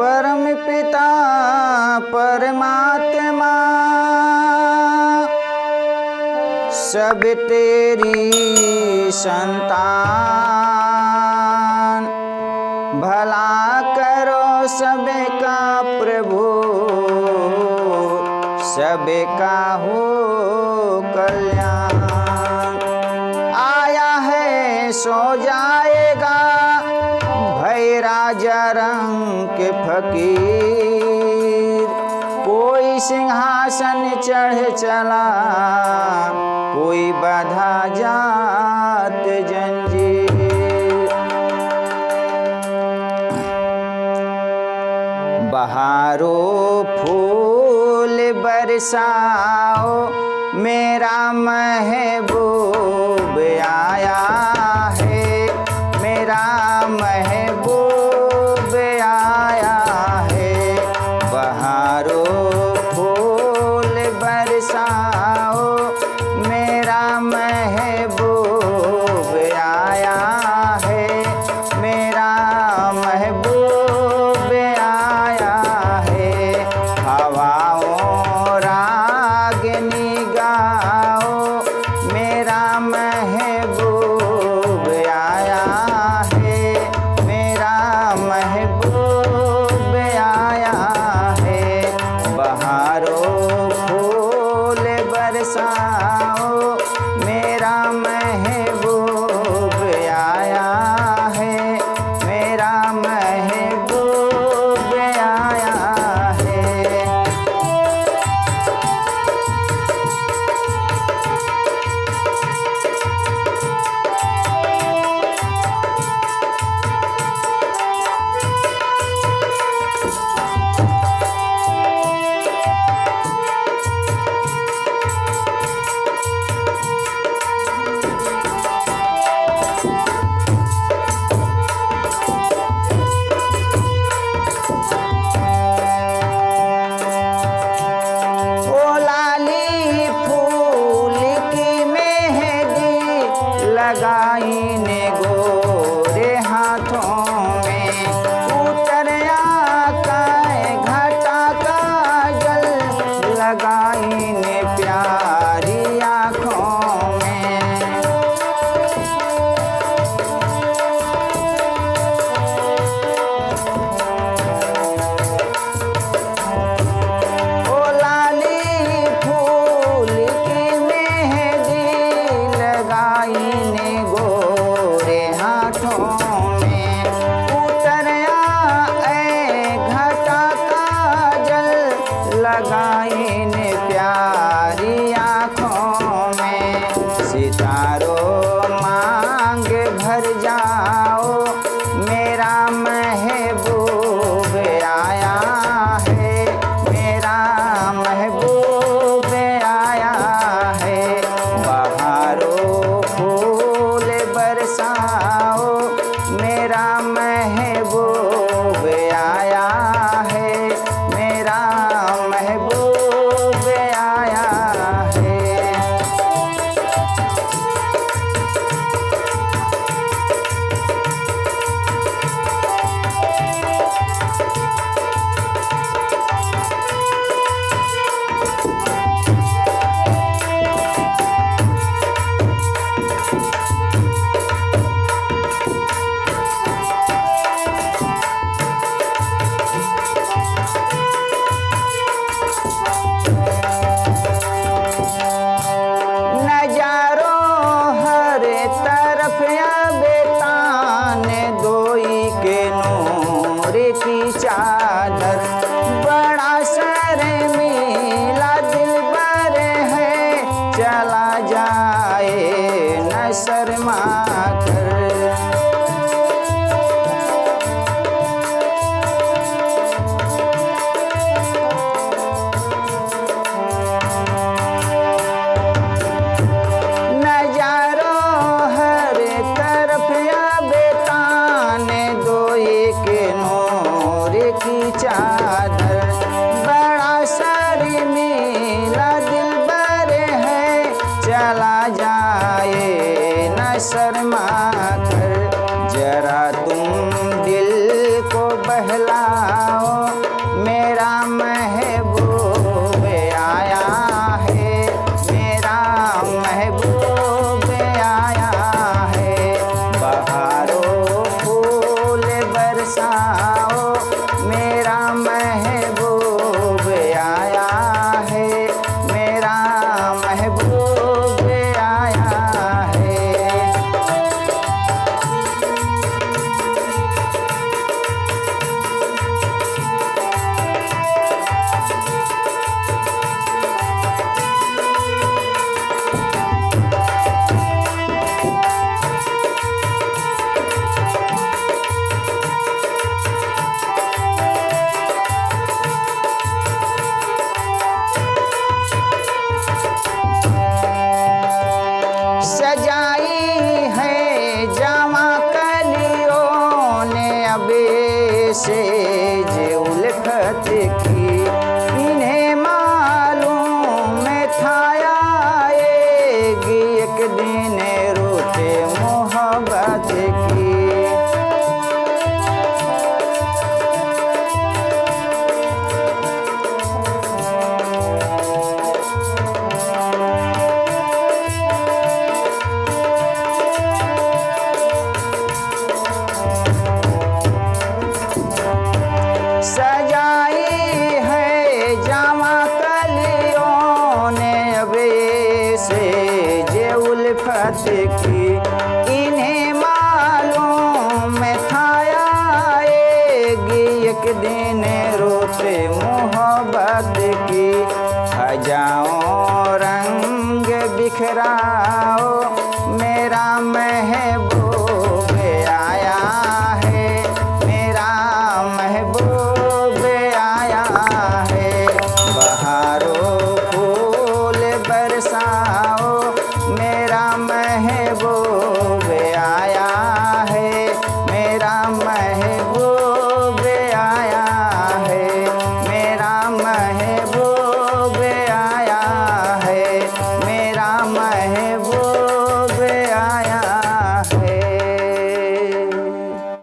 परम पिता परमात्मा सब तेरी संतान, भला करो सबका प्रभु, सबका हो कल्याण। आया है सो जाएगा भय राजा रंग के फकीर, कोई सिंहासन चढ़ चला, कोई बाधा जात जंजीर। बहारो फूल बरसाओ, मेरा महबूब आया है, मेरा महबूब आया है। बहारो फूल बरसाओ, मेरा महबूब आया है, मेरा महबूब आया है। हवाओं रागनी गाओ, मेरा महबूब आया है, मेरा महबूब आया है। बहारो फूल बरसाओ, मेरा महबूब आया है, मेरा महबूब आया है। ओ लाली फूल की मेहंदी लगाई ने गोरे हाथों में, उतर आका घटा का जल लगाई ने प्यारी आँखों में। ओ लाली फूल की मेहंदी लगाई ने गोरे हाथों में, उतर आए घटा का जल लगाई ने प्यारी आँखों में। सितारों मांग भर जाओ, मेरा महबूब आया है, मेरा महबूब आया है। बहारो फूल बरसाओ, मेरा महबूब आया है, मेरा महबूब आया है। नजारों हर तरफ बेतान दोई के नूर की चादर, बड़ा शर्मीला दिलबर है, चला जाए न शर्मा कर। नजारों हर तरफ बेतान दोई के नूर की चादर, बड़ा शर्मीला दिलबर है, चला जाए न शर्मा कर। जरा तुम दिल को बहलाओ, से उल्फत की, इन्हें मालूम था आएगी एक दिन रुत मोहब्बत की। सजाई है जामा कलियों ने अब से उल्फत की, इन्हें मालूम था आएगी एक दिन रुत मोहब्बत की। हजाओं रंग बिखराओ मेरा महबूब आया है, मेरा महबूब आया है। बहारों फूल बरसाओ मेरा महबूब आया है, मेरा महबूब